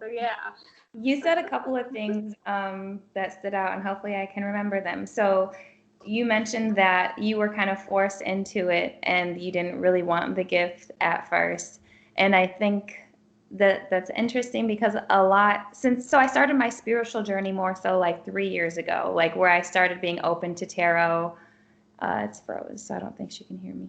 So yeah. You said a couple of things that stood out, and hopefully I can remember them. So you mentioned that you were kind of forced into it and you didn't really want the gift at first. And I think that that's interesting because a lot since so I started my spiritual journey more so like 3 years ago, like where I started being open to tarot. It's froze, so I don't think she can hear me.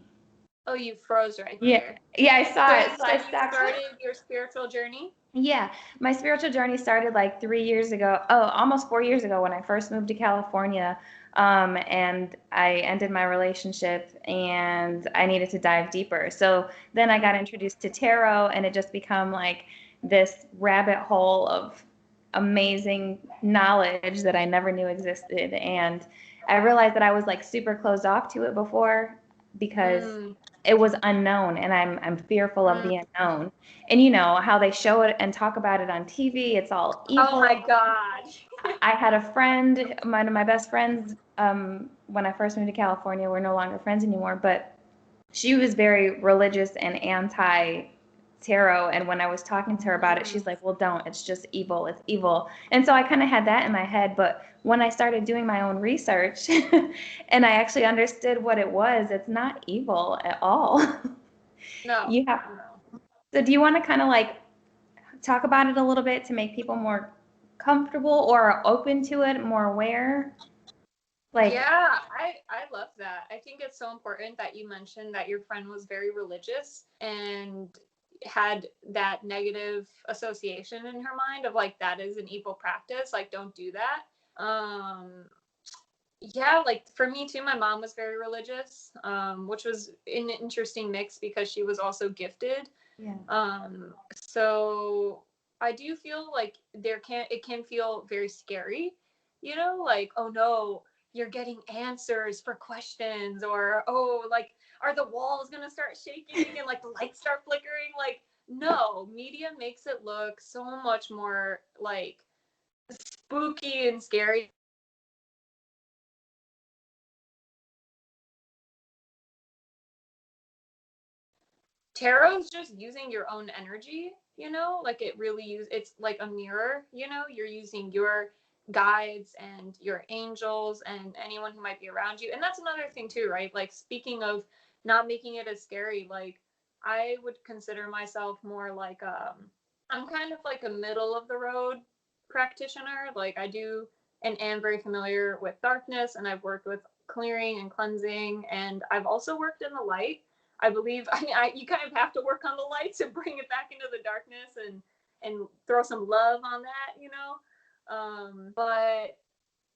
Oh, you froze right Yeah, there. yeah, I saw So it. you So I said you stopped. started your spiritual journey? Yeah, my spiritual journey started like 3 years ago. Oh, almost 4 years ago when I first moved to California. And I ended my relationship and I needed to dive deeper. So then I got introduced to tarot and it just become like this rabbit hole of amazing knowledge that I never knew existed. And I realized that I was like super closed off to it before because Mm, it was unknown and I'm fearful of mm. the unknown. And you know how they show it and talk about it on TV, it's all Oh evil. my God. I had a friend, one of my best friends, when I first moved to California, we're no longer friends anymore, but she was very religious and anti tarot. And when I was talking to her about it, she's Mm, like, well, don't, it's just evil, it's evil. And so I kind of had that in my head. But when I started doing my own research and I actually understood what it was, it's not evil at all. no, You have, no. so do you want to kind of like talk about it a little bit to make people more comfortable or open to it, more aware? Like, Yeah, I love that. I think it's so important that you mentioned that your friend was very religious and had that negative association in her mind of like that is an evil practice, like don't do that. Um yeah, like for me too, my mom was very religious, which was an interesting mix because she was also gifted. yeah. So I do feel like it can feel very scary, like, oh no, you're getting answers for questions, or oh, like, are the walls gonna start shaking and like the lights start flickering? Like, no, media makes it look so much more like spooky and scary. Tarot's just using your own energy, like it's like a mirror, you're using your guides and your angels and anyone who might be around you. And that's another thing too, right? Like, speaking of not making it as scary, like, I would consider myself more like I'm kind of like a middle of the road practitioner. Like, I do and am very familiar with darkness, and I've worked with clearing and cleansing, and I've also worked in the light. I believe. I mean, you kind of have to work on the light to bring it back into the darkness and throw some love on that. But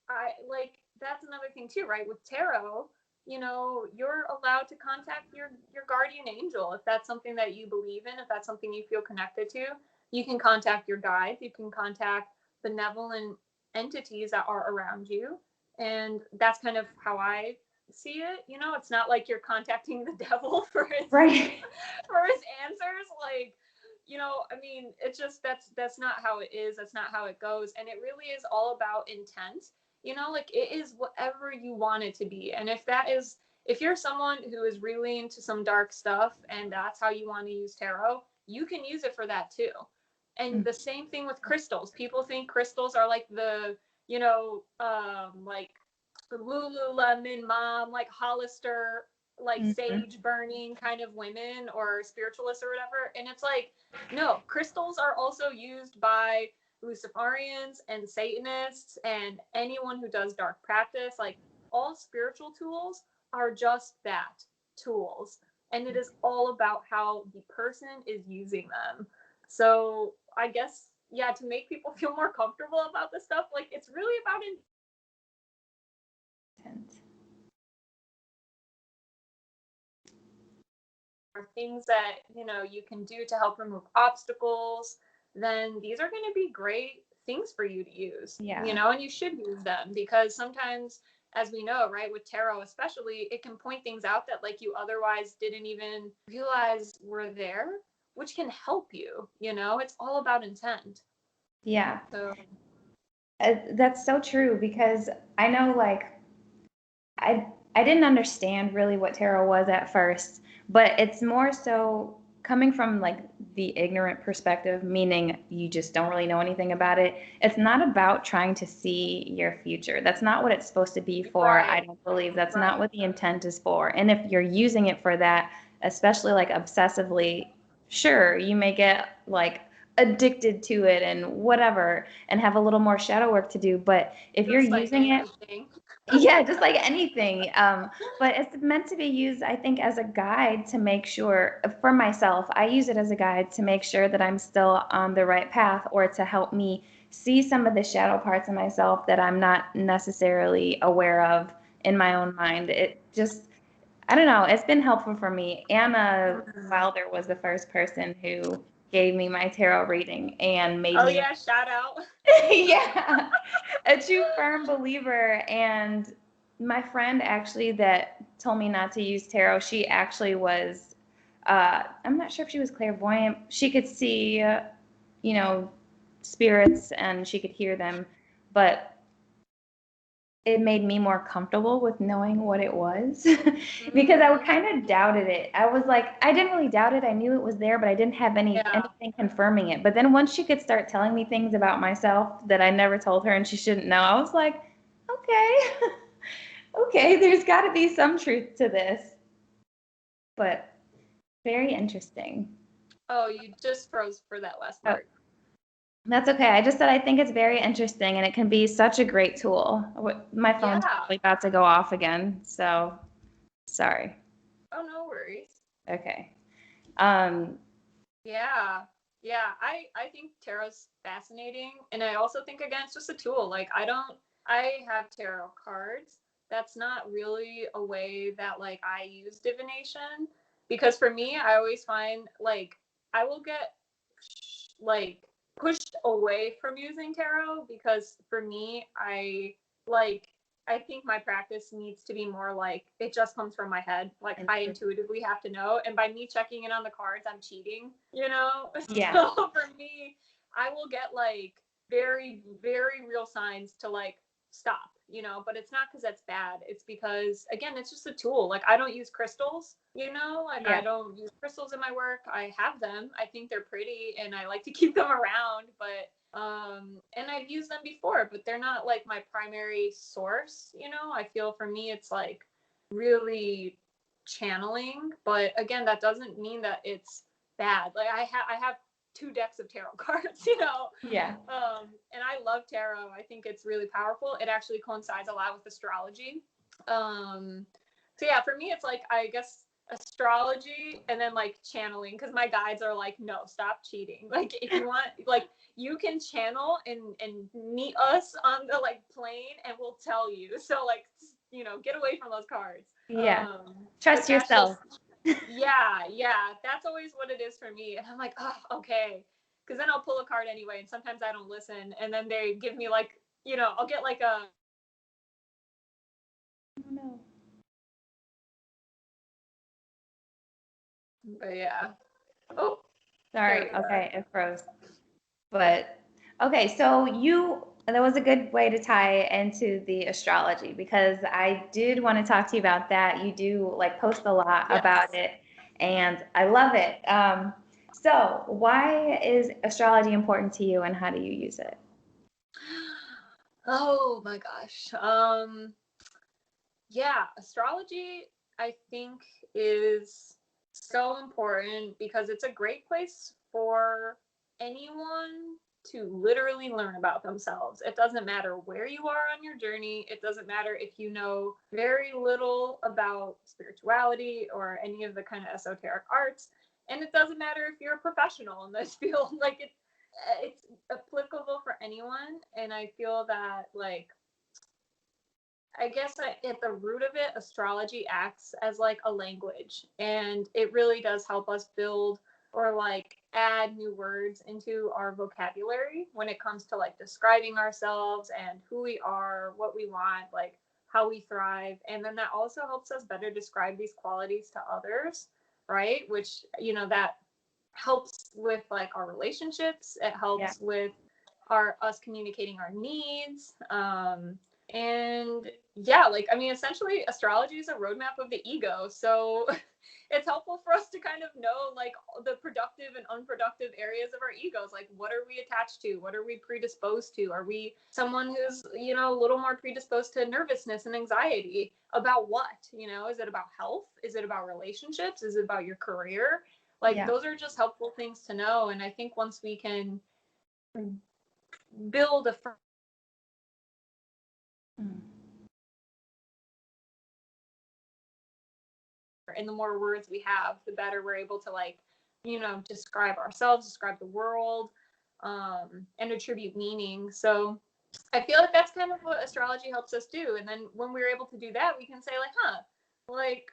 I like that's another thing too, right? With tarot, you're allowed to contact your guardian angel if that's something that you believe in, if that's something you feel connected to. You can contact your guides. You can contact benevolent entities that are around you, and that's kind of how I see it. It's not like you're contacting the devil for his Right. for his answers. Like, I mean, it's just that's not how it is. That's not how it goes. And it really is all about intent. Like, it is whatever you want it to be. And if you're someone who is really into some dark stuff and that's how you want to use tarot, you can use it for that too. And the same thing with crystals. People think crystals are like like the Lululemon mom, like Hollister, like Mm-hmm. sage burning kind of women or spiritualists or whatever. And it's like, no, crystals are also used by Luciferians and Satanists and anyone who does dark practice. Like, all spiritual tools are just that, tools. And it is all about how the person is using them. So I guess, yeah, to make people feel more comfortable about this stuff, like, it's really about things that you can do to help remove obstacles. Then these are going to be great things for you to use. Yeah. And you should use them, because sometimes, as we know, right, with tarot especially, it can point things out that like you otherwise didn't even realize were there, which can help you. It's all about intent. Yeah. So That's so true because I know like I didn't understand really what tarot was at first, but it's more so coming from like the ignorant perspective, meaning you just don't really know anything about it, it's not about trying to see your future. That's not what it's supposed to be for. I Right. don't believe that's Right. not what the intent is for. And if you're using it for that, especially like obsessively, sure, you may get like addicted to it and whatever and have a little more shadow work to do. But if you're Just like using it, anything. yeah, just like anything. But it's meant to be used, I think, as a guide to make sure, for myself, I use it as a guide to make sure that I'm still on the right path or to help me see some of the shadow parts of myself that I'm not necessarily aware of in my own mind. It just, I don't know, it's been helpful for me. Anna Mhm. Wilder was the first person who gave me my tarot reading and made Oh me, yeah, shout out. yeah, a true firm believer. And my friend actually that told me not to use tarot, she actually was, I'm not sure if she was clairvoyant. She could see, you know, spirits and she could hear them, but it made me more comfortable with knowing what it was because I Mm, kind of doubted it. I was like, I didn't really doubt it. I knew it was there, but I didn't have yeah. anything confirming it. But then once she could start telling me things about myself that I never told her and she shouldn't know, I was like, okay, okay, there's got to be some truth to this. But very interesting. Oh, you just froze for that last Oh, part. that's okay. I just said I think it's very interesting and it can be such a great tool. My phone's Yeah. probably about to go off again, so sorry. Oh, no worries. Okay. Um, Yeah. Yeah. I think tarot's fascinating. And I also think again it's just a tool. Like I have tarot cards. That's not really a way that like I use divination. Because for me, I always find like I will get like pushed away from using tarot because for me, like I think my practice needs to be more like it just comes from my head. Like I intuitively have to know. And by me checking in on the cards, I'm cheating, you know? yeah, So for me, I will get like very, very real signs to like stop, you know? But it's not because that's bad. It's because, again, it's just a tool. Like I don't use crystals, you know? Like I yeah, don't use crystals in my work. I have them. I think they're pretty and I like to keep them around, but and I've used them before, but they're not like my primary source, you know. I feel for me it's like really channeling, but again that doesn't mean that it's bad. Like I have two decks of tarot cards, you know. yeah. And I love tarot. I think it's really powerful. It actually coincides a lot with astrology. um so yeah, for me it's like I guess astrology and then like channeling because my guides are like no, stop cheating. Like if you want, like you can channel and meet us on the like plane and we'll tell you. So like, you know, get away from those cards. Yeah. But Trust that's yourself. just, yeah, that's always what it is for me. And I'm like, oh, okay. Because then I'll pull a card anyway, and sometimes I don't listen, and then they give me like, you know, I'll get like a. Oh, no. But yeah. Oh, there Sorry. we are. Okay, it froze. But okay, so that was a good way to tie into the astrology because I did want to talk to you about that. You do like post a lot about Yes. it, and I love it. So why is astrology important to you, and how do you use it? Oh my gosh. Yeah, astrology, I think, is so important because it's a great place for anyone to literally learn about themselves. It doesn't matter where you are on your journey, it doesn't matter if you know very little about spirituality or any of the kind of esoteric arts, and it doesn't matter if you're a professional in this field. Like it's applicable for anyone, and I feel that like I guess at the root of it, astrology acts as like a language, and it really does help us build or like add new words into our vocabulary when it comes to like describing ourselves and who we are, what we want, like how we thrive. And then that also helps us better describe these qualities to others, right? Which, you know, that helps with like our relationships, it Yeah. helps with our us communicating our needs. And yeah, like I mean essentially astrology is a roadmap of the ego. So it's helpful for us to kind of know like the productive and unproductive areas of our egos. Like, what are we attached to? What are we predisposed to? Are we someone who's, you know, a little more predisposed to nervousness and anxiety? About what? You know, is it about health? Is it about relationships? Is it about your career? Like, Yeah. those are just helpful things to know. And I think once we can build a Mm. and the more words we have, the better we're able to, like, you know, describe ourselves, describe the world, and attribute meaning. So I feel like that's kind of what astrology helps us do. And then when we're able to do that, we can say like, like,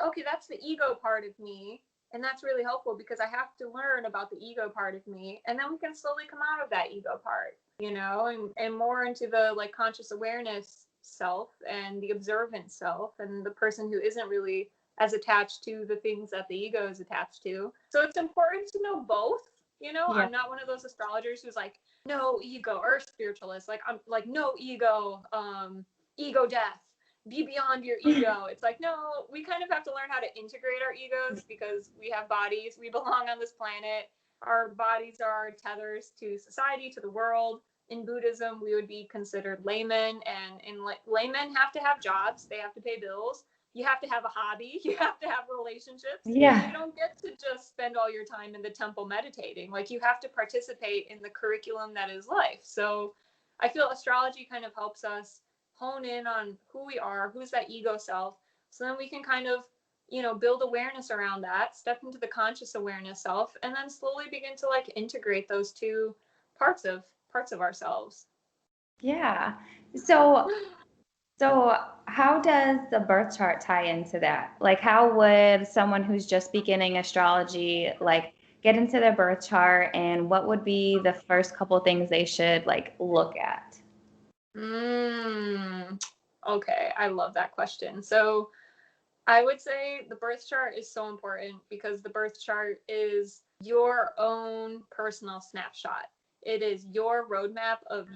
okay, that's the ego part of me. And that's really helpful because I have to learn about the ego part of me. And then we can slowly come out of that ego part, you know, and more into the like conscious awareness self and the observant self and the person who isn't really as attached to the things that the ego is attached to. So it's important to know both. You know, Yeah. I'm not one of those astrologers who's like, no ego, or spiritualist. Like, I'm like, no ego, ego death, be beyond your ego. It's like, no, we kind of have to learn how to integrate our egos because we have bodies, we belong on this planet. Our bodies are tethers to society, to the world. In Buddhism, we would be considered laymen, and laymen have to have jobs, they have to pay bills, you have to have a hobby, you have to have relationships. Yeah. You don't get to just spend all your time in the temple meditating. Like, you have to participate in the curriculum that is life. So I feel astrology kind of helps us hone in on who we are, who's that ego self, so then we can kind of, you know, build awareness around that, step into the conscious awareness self, and then slowly begin to like integrate those two parts of ourselves. Yeah. So So, how does the birth chart tie into that? Like, how would someone who's just beginning astrology, like, get into their birth chart, and what would be the first couple things they should, like, look at? Okay, I love that question. So I would say the birth chart is so important because the birth chart is your own personal snapshot. It is your roadmap of.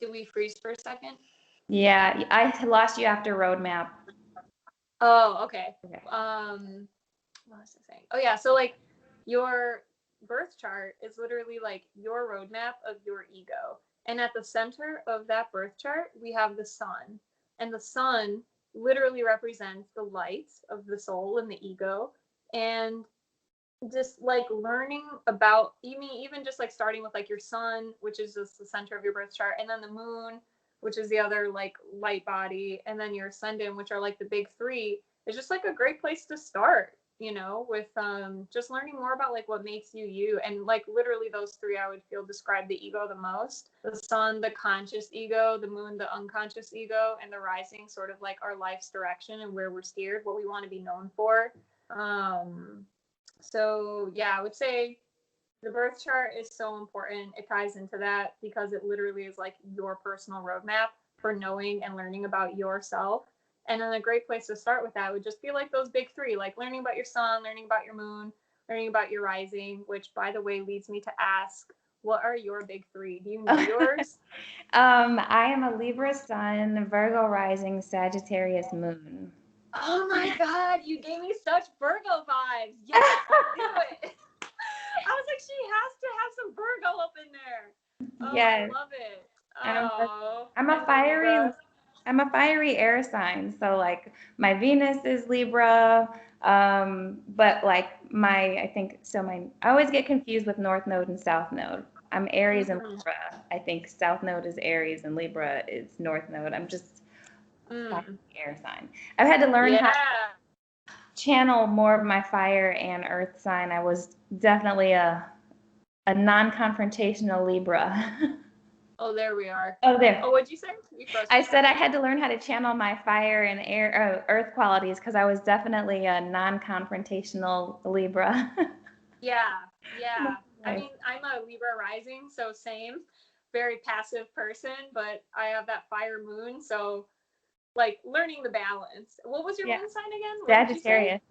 Did we freeze for a second? Yeah, I lost you after roadmap. Oh, okay. Okay. What was I saying? Oh yeah, so like your birth chart is literally like your roadmap of your ego. And at the center of that birth chart, we have the sun. And the sun literally represents the light of the soul and the ego. And just like learning about even just like starting with like your sun, which is just the center of your birth chart, and then the moon, which is the other like light body, and then your ascendant, which are like the big three, is just like a great place to start, you know, with just learning more about like what makes you you. And like literally those three I would feel describe the ego the most: the sun, the conscious ego; the moon, the unconscious ego; and the rising, sort of like our life's direction and where we're steered, what we want to be known for. So yeah, I would say the birth chart is so important. It ties into that because it literally is like your personal roadmap for knowing and learning about yourself. And then a great place to start with that would just be like those big three, like learning about your sun, learning about your moon, learning about your rising, which by the way leads me to ask, what are your big three? Do you know yours? I am a Libra sun, Virgo rising, Sagittarius moon. Oh my God, you gave me such Virgo vibes. Yes, I knew it. I was like, she has to have some Virgo up in there. Oh, I Yes, love it. I'm a, Oh, I'm a I'm a fiery Libra. I'm a fiery air sign. So like my Venus is Libra, but like I think so I always get confused with North Node and South Node. I'm Aries and Mm-hmm. Libra. I think South Node is Aries and Libra is North Node. I'm just a fiery Mm. air sign. I've had to learn how to Yeah. channel more of my fire and earth sign. I was definitely a non-confrontational Libra. Oh, there we are. Oh, there. Oh, what'd you say? We froze for I a said I second. had to learn how to channel my fire and earth qualities because I was definitely a non-confrontational Libra. Yeah. Yeah. I Life. mean, I'm a Libra rising, so same. Very passive person, but I have that fire moon, so like learning the balance. What was your Yeah, moon sign again? What did you say? Sagittarius.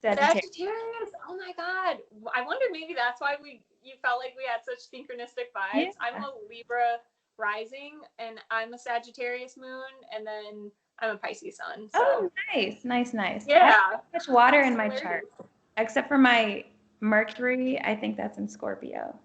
Sagittarius. Sagittarius. Oh my God. I wonder maybe that's why you felt like we had such synchronistic Yeah. vibes. I'm a Libra rising, and I'm a Sagittarius moon, and then I'm a Pisces sun. So Oh, nice, nice, nice. I don't yeah, have much water in my chart, similarities. except for my Mercury. I think that's in Scorpio.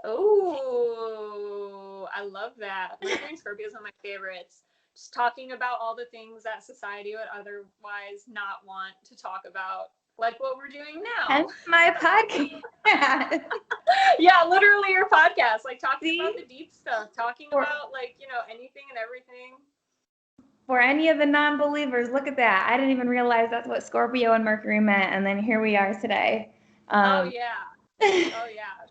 Oh, I love that. Mercury and Scorpio is one of my favorites. Just talking about all the things that society would otherwise not want to talk about, like what we're doing now. Hence my podcast. Yeah, literally your podcast, like talking about See, the deep stuff, talking for about like, you know, anything and everything. for any of the non-believers, look at that. I didn't even realize that's what Scorpio and Mercury meant, and then here we are today. Oh Um, yeah. Oh yeah.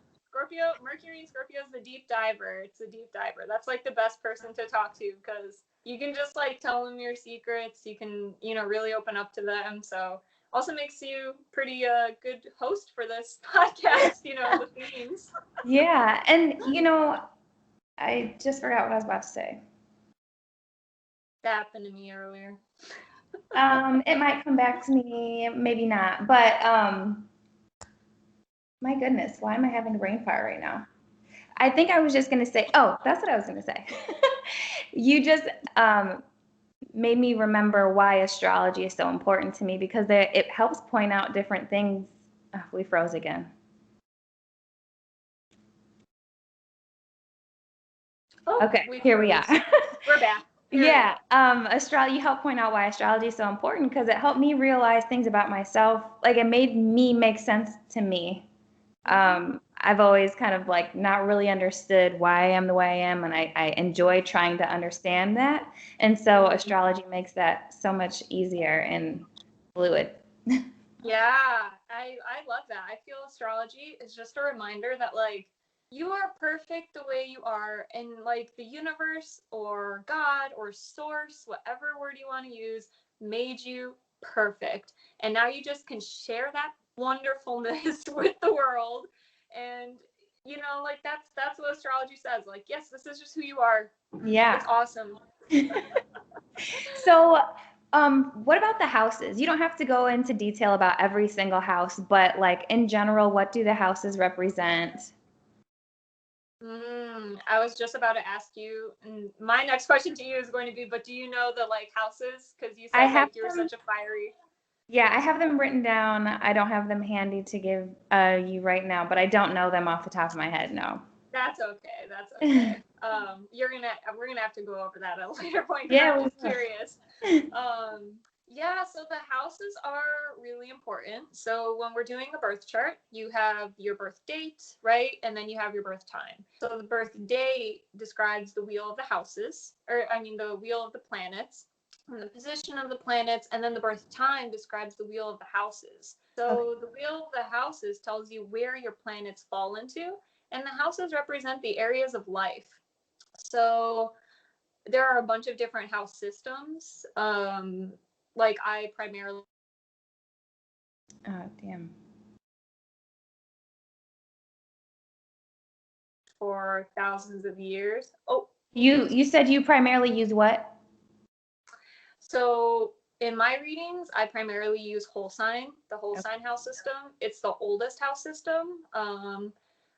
Mercury and Scorpio is the deep diver. It's a deep diver. That's like the best person to talk to because you can just like tell them your secrets. You can, you know, really open up to them. So also makes you pretty good host for this podcast, you know, the themes. yeah, and I just forgot what I was about to say. That happened to me earlier. It might come back to me, maybe not. But my goodness, why am I having a brain fire right now? I think I was just gonna say, oh, that's what I was gonna say. You just made me remember why astrology is so important to me because it helps point out different things. Oh, we froze again. Oh, Okay, we here we are. froze. We're back. There we Yeah, go. astrology helped point out why astrology is so important because it helped me realize things about myself. Like it made me make sense to me. I've always kind of like not really understood why I am the way I am, and I enjoy trying to understand that. And so Mm-hmm. astrology makes that so much easier and fluid. Yeah, I love that. I feel astrology is just a reminder that like you are perfect the way you are, and like the universe or God or source, whatever word you want to use, made you perfect. And now you just can share that wonderfulness with the world. And you know, like that's what astrology says. Like, yes, this is just who you are. Yeah. It's awesome. So, what about the houses? You don't have to go into detail about every single house, but like in general, what do the houses represent? I was just about to ask you, and my next question to you is going to be, but do you know the like houses? Because you I said have like you were them. such a fiery. Yeah, I have them written down. I don't have them handy to give you right now, but I don't know them off the top of my head. No. That's okay. That's okay. We're gonna have to go over that at a later point because Yeah, I'm we just curious. will. Yeah, so the houses are really important. So when we're doing a birth chart, you have your birth date, right? And then you have your birth time. So the birth day describes the wheel of the houses, or I mean, the wheel of the planets, and the position of the planets. And then the birth time describes the wheel of the houses. Okay. So the wheel of the houses tells you where your planets fall into, and the houses represent the areas of life. So there are a bunch of different house systems. Like I primarily Oh, damn. for thousands of years. Oh, You said you primarily use what? so in my readings, I primarily use whole sign, the whole Okay. sign house system. It's the oldest house system.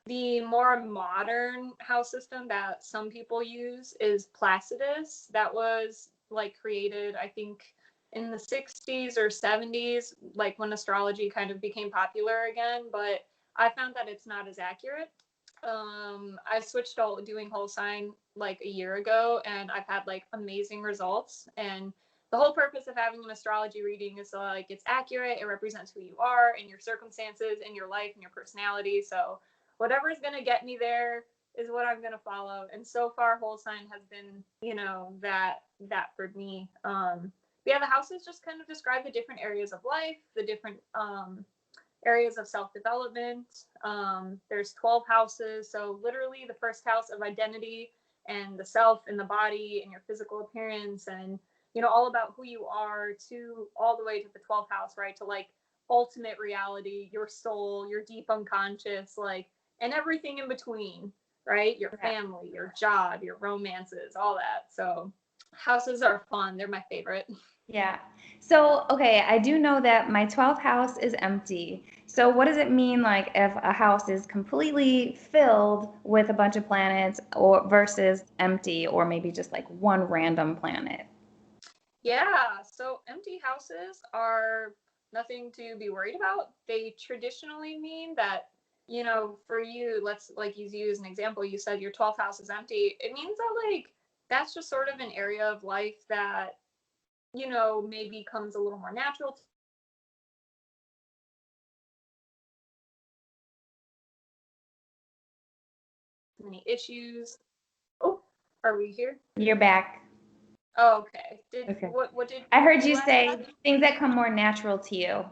The more modern house system that some people use is Placidus. That was like created, I think, in the 60s or 70s, like when astrology kind of became popular again. But I found that it's not as accurate. I switched to doing whole sign like a year ago, and I've had like amazing results. And the whole purpose of having an astrology reading is so like it's accurate, it represents who you are and your circumstances and your life and your personality. So whatever is going to get me there is what I'm going to follow. And so far whole sign has been, you know, that for me. Yeah, the houses just kind of describe the different areas of life, the different areas of self-development. There's 12 houses, so literally the first house of identity and the self and the body and your physical appearance, and you know, all about who you are, to all the way to the 12th house, right, to like ultimate reality, your soul, your deep unconscious, like, and everything in between, right, your Yeah. family, your job, your romances, all that. So Houses are fun. They're my favorite. Yeah. So, okay, I do know that my 12th house is empty. So, what does it mean like if a house is completely filled with a bunch of planets or versus empty or maybe just like one random planet? Yeah, so empty houses are nothing to be worried about. They traditionally mean that, for you, let's like use you as an example. You said your 12th house is empty. It means that like that's just sort of an area of life that, maybe comes a little more natural to many issues. Oh, are we here? You're back. Oh, okay. Did Okay. what did I heard you you last say catch? things that come more natural to you.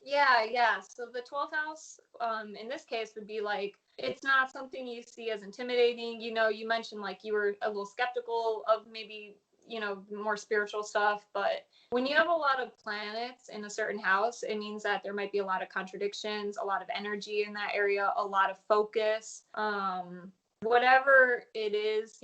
Yeah, yeah. So the 12th house, in this case, would be like it's not something you see as intimidating. You mentioned like you were a little skeptical of maybe, more spiritual stuff, but when you have a lot of planets in a certain house, it means that there might be a lot of contradictions, a lot of energy in that area, a lot of focus. Whatever it is,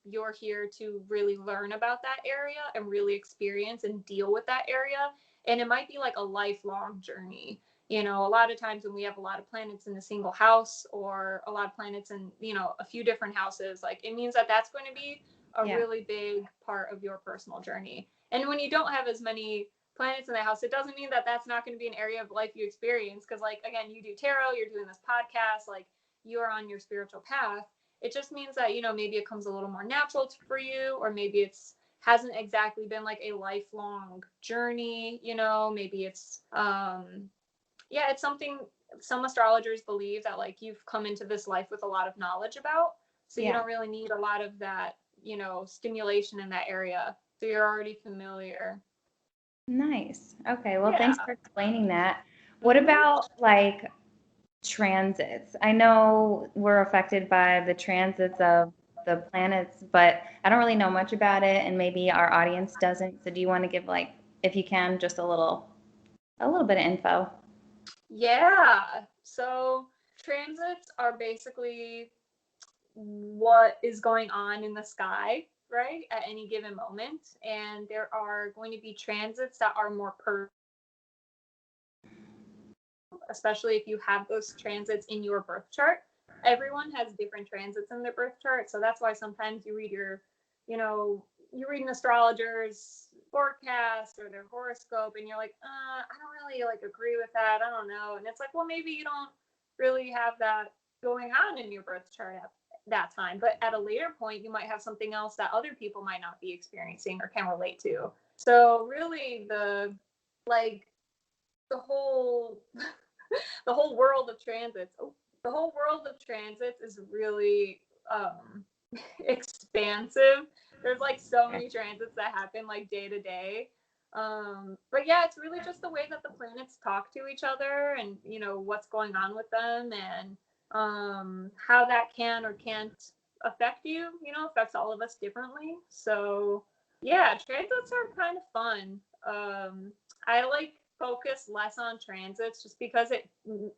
you're here to really learn about that area and really experience and deal with that area, and it might be like a lifelong journey. A lot of times when we have a lot of planets in a single house or a lot of planets in, a few different houses, like it means that that's going to be a Yeah. really big part of your personal journey. And when you don't have as many planets in the house, it doesn't mean that that's not going to be an area of life you experience, because like again, you do tarot, you're doing this podcast, like you are on your spiritual path. It just means that, maybe it comes a little more natural for you, or maybe it's hasn't exactly been like a lifelong journey. Maybe it's yeah, it's something some astrologers believe that like you've come into this life with a lot of knowledge about, so you Yeah. don't really need a lot of that, stimulation in that area, so you're already familiar. Nice. Okay. Well, Yeah. thanks for explaining that. What Hmm. about like transits? I know we're affected by the transits of the planets, but I don't really know much about it, and maybe our audience doesn't. So do you want to give like, if you can, just a little bit of info? Yeah, so transits are basically what is going on in the sky, right, at any given moment. And there are going to be transits that are more especially if you have those transits in your birth chart. Everyone has different transits in their birth chart, so that's why sometimes you know, you read an astrologer's forecast or their horoscope, and you're like, I don't really like agree with that. I don't know, and it's like, well, maybe you don't really have that going on in your birth chart at that time, but at a later point, you might have something else that other people might not be experiencing or can relate to. So really, like the whole the whole world of transits. Oh, the whole world of transits is really expansive. There's like so Okay. many transits that happen like day to day. But yeah, it's really just the way that the planets talk to each other, and what's going on with them, and how that can or can't affect you. Affects all of us differently. So yeah, transits are kind of fun. I like focus less on transits just because it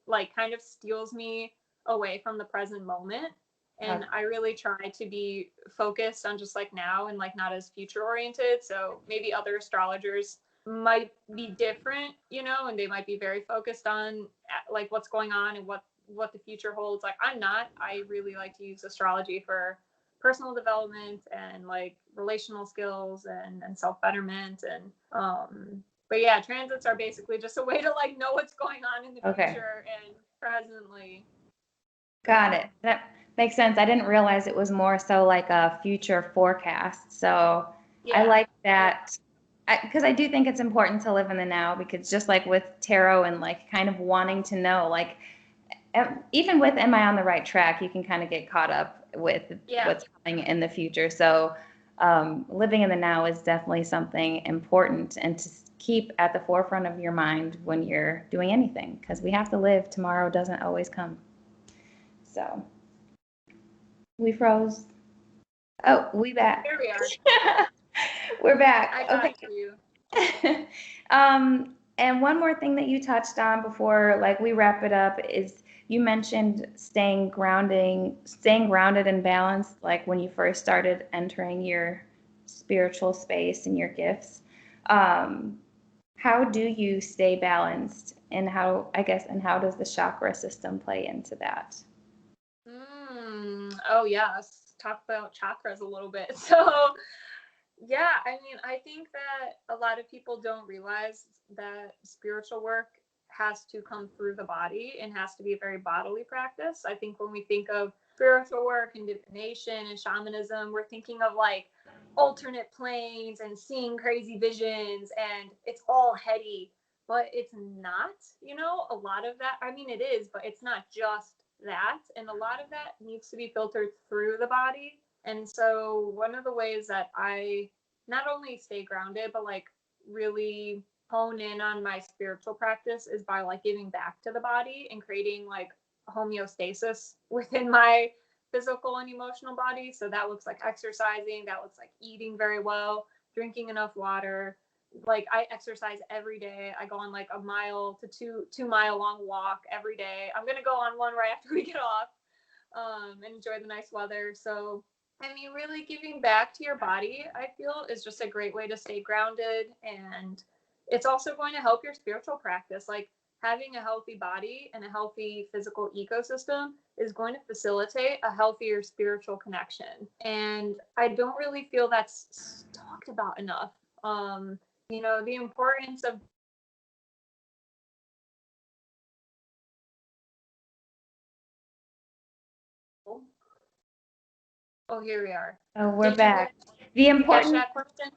like kind of steals me away from the present moment, and Okay. I really try to be focused on just like now and like not as future oriented. So maybe other astrologers might be different, and they might be very focused on like what's going on and what the future holds. Like I'm not. I really like to use astrology for personal development and like relational skills and self betterment, and but yeah, transits are basically just a way to like know what's going on in the Okay. future and presently. Got Yeah. it. That makes sense. I didn't realize it was more so like a future forecast. So I Yeah. like that because I do think it's important to live in the now because just like with tarot and like kind of wanting to know, like even with am I on the right track, you can kind of get caught up with Yeah. what's coming in the future. So living in the now is definitely something important and to keep at the forefront of your mind when you're doing anything because we have to live. Tomorrow doesn't always come. So we froze. Oh, we back. Here we are. We're back. I got Okay. you. And one more thing that you touched on before, like we wrap it up, is you mentioned staying grounded and balanced, like when you first started entering spiritual space and your gifts. How do you stay balanced, and how does the chakra system play into that? Oh yeah, let's talk about chakras a little bit. So yeah, I mean, I think that a lot of people don't realize that spiritual work has to come through the body and has to be a very bodily practice. I think when we think of spiritual work and divination and shamanism, we're thinking of like alternate planes and seeing crazy visions, and it's all heady, but it's not, a lot of that. I mean, it is, but it's not just that. And a lot of that needs to be filtered through the body. And so one of the ways that I not only stay grounded, but like really hone in on my spiritual practice is by like giving back to the body and creating like homeostasis within my physical and emotional body. So that looks like exercising, that looks like eating very well, drinking enough water. Like I exercise every day. I go on like a mile to two mile long walk every day. I'm gonna go on one right after we get off, and enjoy the nice weather. So I mean, really giving back to your body, I feel, is just a great way to stay grounded. And it's also going to help your spiritual practice. Like having a healthy body and a healthy physical ecosystem is going to facilitate a healthier spiritual connection. And I don't really feel that's talked about enough. The importance of oh, here we are. Oh, we're Did you back. The did you catch important that question?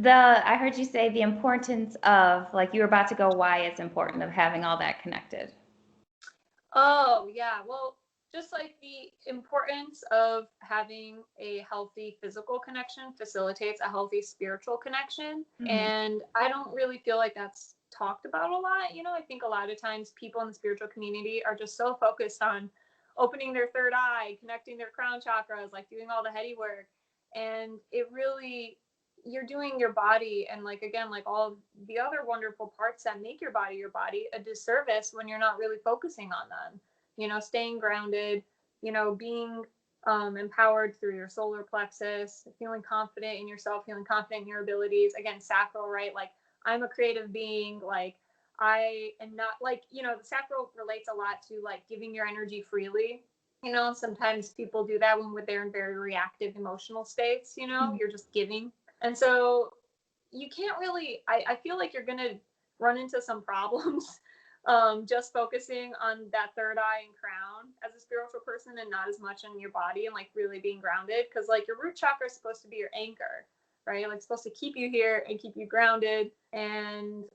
I heard you say the importance of, like, you were about to go, why it's important of having all that connected. Oh, yeah. Well, just like the importance of having a healthy physical connection facilitates a healthy spiritual connection. Mm-hmm. And I don't really feel like that's talked about a lot. I think a lot of times people in the spiritual community are just so focused on opening their third eye, connecting their crown chakras, like doing all the heady work. And it really, you're doing your body and like again like all the other wonderful parts that make your body a disservice when you're not really focusing on them. Staying grounded, being empowered through your solar plexus, feeling confident in yourself, feeling confident in your abilities. Again, sacral, right? Like I'm a creative being. Like I am not like, the sacral relates a lot to like giving your energy freely. Sometimes people do that when they're in very reactive emotional states. You're just giving. And so you can't really, I feel like you're going to run into some problems just focusing on that third eye and crown as a spiritual person and not as much on your body and like really being grounded. Because like your root chakra is supposed to be your anchor, right? Like supposed to keep you here and keep you grounded. And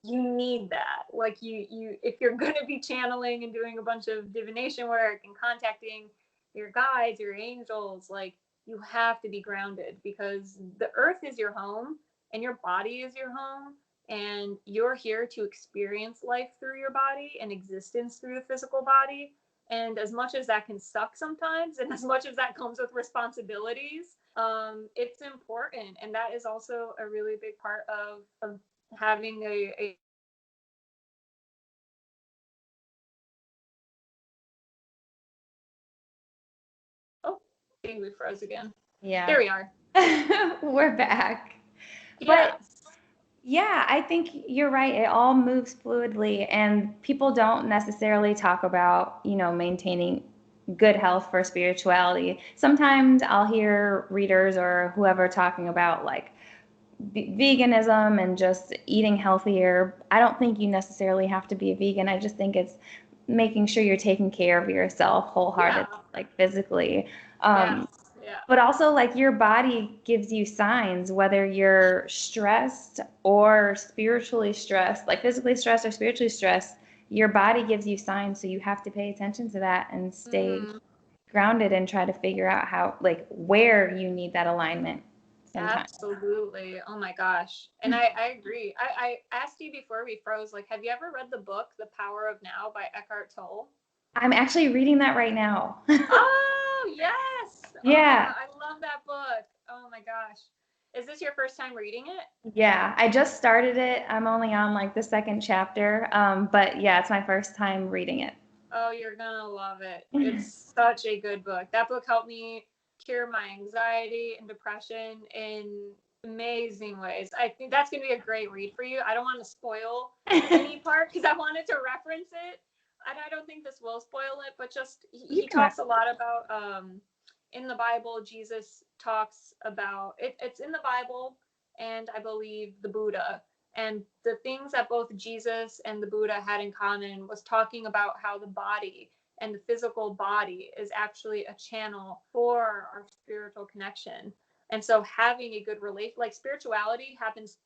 you need that. Like you if you're going to be channeling and doing a bunch of divination work and contacting your guides, your angels, like you have to be grounded because the earth is your home and your body is your home, and you're here to experience life through your body and existence through the physical body. And as much as that can suck sometimes and as much as that comes with responsibilities, it's important. And that is also a really big part of having a oh, I think we froze again. Yeah. There we are. We're back. Yeah. But yeah, I think you're right. It all moves fluidly, and people don't necessarily talk about, maintaining good health for spirituality. Sometimes I'll hear readers or whoever talking about like veganism and just eating healthier. I don't think you necessarily have to be a vegan. I just think it's making sure you're taking care of yourself wholeheartedly, Yeah. like physically. Yes. Um, Yeah. but also, like, your body gives you signs whether you're stressed or spiritually stressed, like physically stressed or spiritually stressed. Your body gives you signs, so you have to pay attention to that and stay Mm, grounded and try to figure out how, like, where you need that alignment sometimes. absolutely. Oh my gosh. And I agree. I asked you before we froze, like, have you ever read the book The Power of Now by Eckhart Tolle? I'm actually reading that right now. Oh, yes. Oh, Yeah. I love that book. Oh my gosh. Is this your first time reading it? Yeah, I just started it. I'm only on like the second chapter. But yeah, it's my first time reading it. Oh, you're gonna love it. It's such a good book. That book helped me cure my anxiety and depression in amazing ways. I think that's going to be a great read for you. I don't want to spoil any part because I wanted to reference it, and I don't think this will spoil it, but just he talks a lot about in the Bible, Jesus talks about it, it's in the Bible, and I believe the Buddha, and the things that both Jesus and the Buddha had in common was talking about how the body and the physical body is actually a channel for our spiritual connection. And so having a good relation, like spirituality happens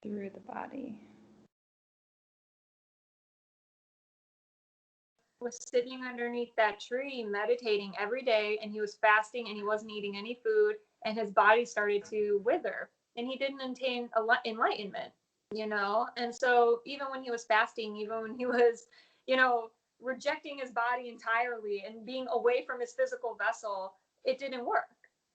through the body. Was sitting underneath that tree meditating every day, and he was fasting and he wasn't eating any food, and his body started to wither, and he didn't attain enlightenment, you know. And so even when he was fasting, even when he was, you know, rejecting his body entirely and being away from his physical vessel, it didn't work,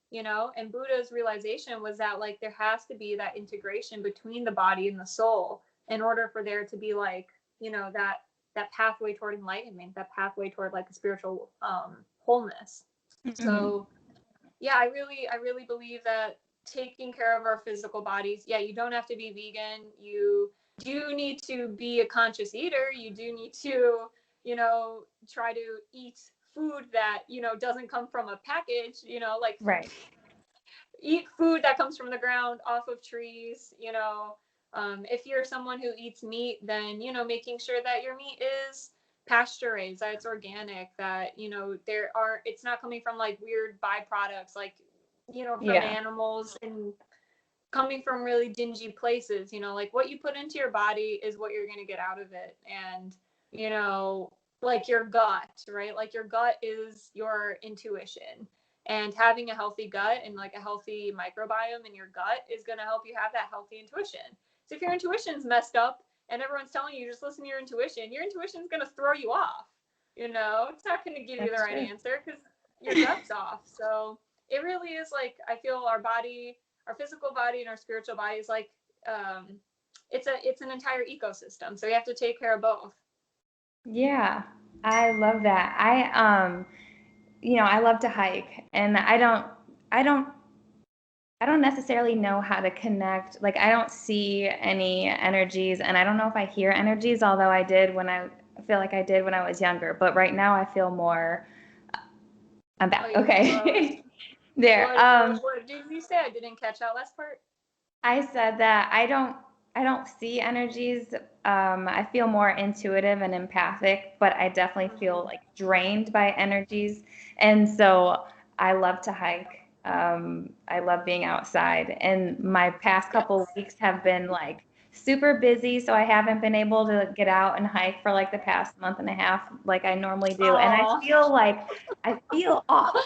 you know. And Buddha's realization was that like there has to be that integration between the body and the soul in order for there to be like, you know, that pathway toward enlightenment, that pathway toward like a spiritual wholeness. Mm-hmm. So yeah, I really believe that taking care of our physical bodies, yeah, you don't have to be vegan. You do need to be a conscious eater. You do need to, you know, try to eat food that, you know, doesn't come from a package, you know, like right. Eat food that comes from the ground, off of trees, you know. If you're someone who eats meat, then, you know, making sure that your meat is pasture raised, that it's organic, that, you know, it's not coming from like weird byproducts, like, you know, from animals and coming from really dingy places, you know, like what you put into your body is what you're going to get out of it. And, you know, like your gut, right? Like your gut is your intuition. And having a healthy gut and like a healthy microbiome in your gut is going to help you have that healthy intuition. So if your intuition's messed up and everyone's telling you just listen to your intuition is going to throw you off. You know, it's not going to give you the right answer because your gut's off. So it really is like, I feel our body, our physical body and our spiritual body is like, it's an entire ecosystem. So you have to take care of both. Yeah, I love that. You know, I love to hike, and I don't necessarily know how to connect. Like, I don't see any energies, and I don't know if I hear energies, although I feel like I did when I was younger. But right now I feel more, I'm back. Okay. There. What did you say? I didn't catch that last part. I said that I don't see energies. I feel more intuitive and empathic, but I definitely feel like drained by energies. And so I love to hike. I love being outside. And my past couple weeks have been like super busy, so I haven't been able to get out and hike for like the past month and a half like I normally do. Aww. And I feel awful.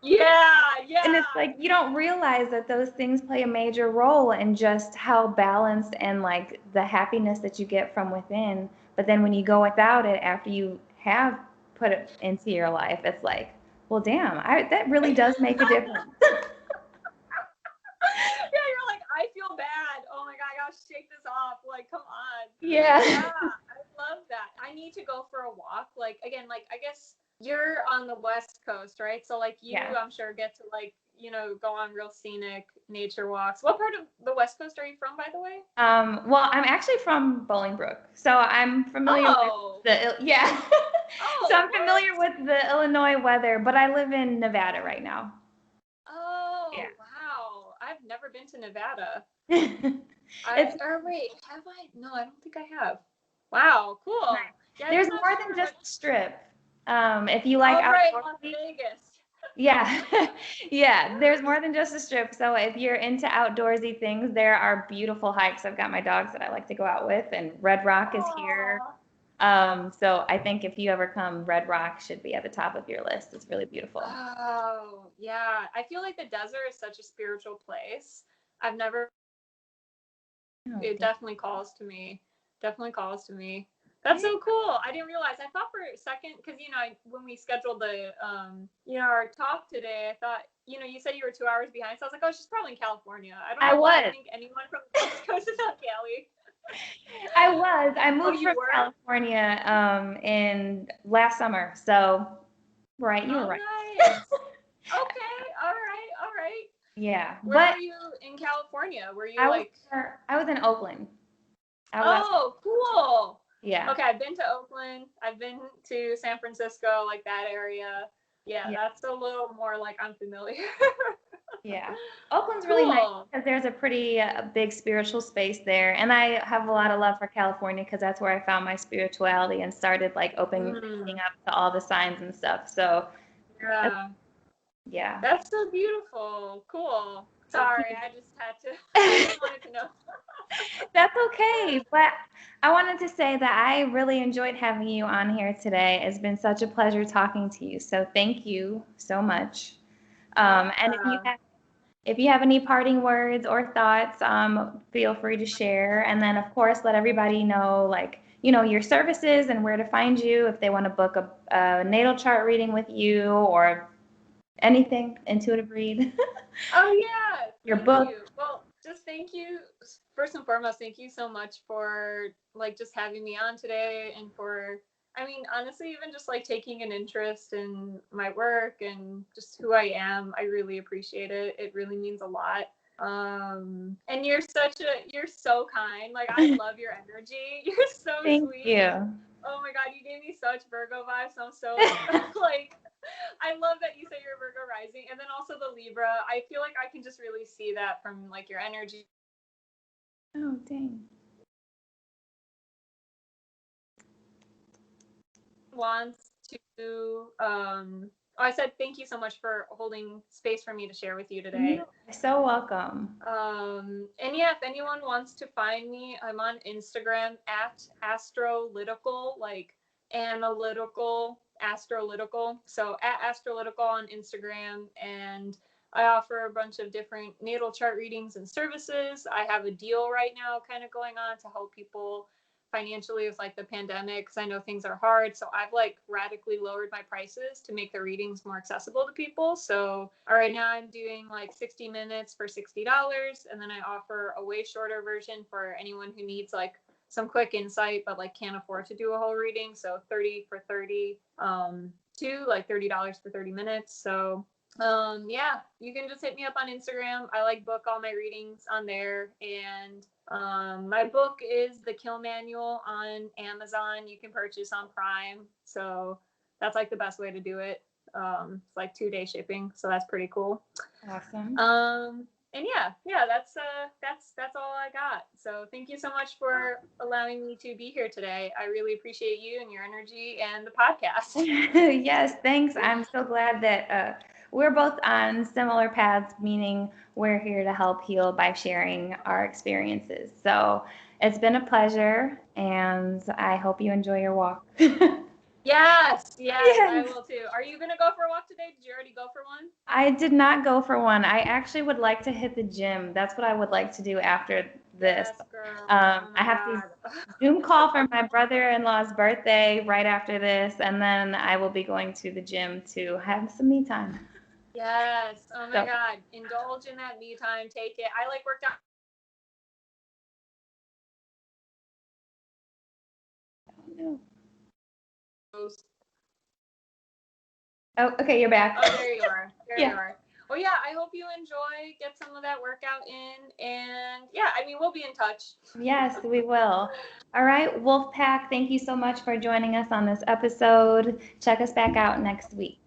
Yeah. And it's like you don't realize that those things play a major role in just how balanced and like the happiness that you get from within. But then when you go without it after you have put it into your life, it's like, well, damn, that really does make a difference. Yeah, you're like, I feel bad. Oh my God, I gotta shake this off. Like, come on. Yeah. I love that. I need to go for a walk. Like, again, like, I guess you're on the West Coast, right? So, like, I'm sure, get to, like, you know, go on real scenic nature walks. What part of the West Coast are you from, by the way? Well, I'm actually from Bolingbrook, so I'm familiar with so I'm familiar with the Illinois weather, but I live in Nevada right now. Oh, yeah. Wow. I've never been to Nevada. Wait, have I? No, I don't think I have. Wow, cool. Nice. Yeah, there's more than just a strip. If you like Las Vegas. Yeah. Yeah, there's more than just a strip. So if you're into outdoorsy things, there are beautiful hikes. I've got my dogs that I like to go out with, and Red Rock is here. So I think if you ever come, Red Rock should be at the top of your list. It's really beautiful. Oh, yeah. I feel like the desert is such a spiritual place. I've never. It definitely calls to me. Definitely calls to me. That's so cool. I didn't realize. I thought for a second, because, you know, when we scheduled the, you know, our talk today, I thought, you know, you said you were 2 hours behind. So I was like, oh, she's probably in California. I don't know why I think anyone from the East Coast is on Cali. I moved from California in last summer. So, right, you were right. Nice. Okay. All right. Yeah, Where but were you in California? Were you I was like? I was in Oakland. I was Oh, cool. yeah. Okay, I've been to Oakland. I've been to San Francisco, like that area. Yeah, Yeah. that's a little more like I'm familiar. Yeah. Oakland's really nice Cool. because there's a pretty big spiritual space there. And I have a lot of love for California because that's where I found my spirituality and started like opening Mm, up to all the signs and stuff. So, that's, yeah, yeah. that's so beautiful. Cool. Thank Sorry, you. I just had to. I just wanted to know. That's okay. But I wanted to say that I really enjoyed having you on here today. It's been such a pleasure talking to you. So, thank you so much. And Yeah. if you have any parting words or thoughts, feel free to share. And then, of course, let everybody know, like, your services and where to find you if they want to book a natal chart reading with you or anything, intuitive read, Oh yeah, your thank book. you. Well, just thank you first and foremost. Thank you so much for like just having me on today and for I mean, honestly, even just like taking an interest in my work and just who I am. I really appreciate it. It really means a lot. And you're so kind. Like I love your energy. You're so Thank sweet. you. Oh my god, you gave me such Virgo vibes. I'm so like I love that you say you're Virgo rising, and then also the Libra. I feel like I can just really see that from like your energy Oh, dang. wants to. I said thank you so much for holding space for me to share with you today. You're so welcome. And yeah, if anyone wants to find me, I'm on Instagram at astrolytical, like analytical, astrolytical. So at astrolytical on Instagram, and I offer a bunch of different natal chart readings and services. I have a deal right now kind of going on to help people financially with like the pandemic because I know things are hard. So I've like radically lowered my prices to make the readings more accessible to people. So right now I'm doing like 60 minutes for $60, and then I offer a way shorter version for anyone who needs like some quick insight but like can't afford to do a whole reading. So 30 for 30 to like $30 for 30 minutes. So yeah, you can just hit me up on Instagram. I like book all my readings on there, and my book is The Kill Manual on Amazon. You can purchase on Prime, so that's like the best way to do it. It's like 2-day shipping, so that's pretty cool. Awesome. And yeah, that's all I got. So thank you so much for allowing me to be here today. I really appreciate you and your energy and the podcast. Yes, thanks. I'm so glad that we're both on similar paths, meaning we're here to help heal by sharing our experiences. So it's been a pleasure, and I hope you enjoy your walk. Yes, I Yes. will too. Are you gonna go for a walk today? Did you already go for one? I did not go for one. I actually would like to hit the gym. That's what I would like to do after this. Yes, girl. Oh I my have to god. Zoom call for my brother-in-law's birthday right after this, and then I will be going to the gym to have some me time. Yes. Oh my So, god. Indulge in that me time. Take it. I like worked out. no. Oh, okay, you're back. Oh, there you are. There you Yeah. are. Well, yeah, I hope you enjoy, get some of that workout in, and yeah, I mean, we'll be in touch. Yes, we will. All right, Wolfpack, thank you so much for joining us on this episode. Check us back out next week.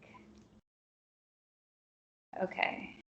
Okay.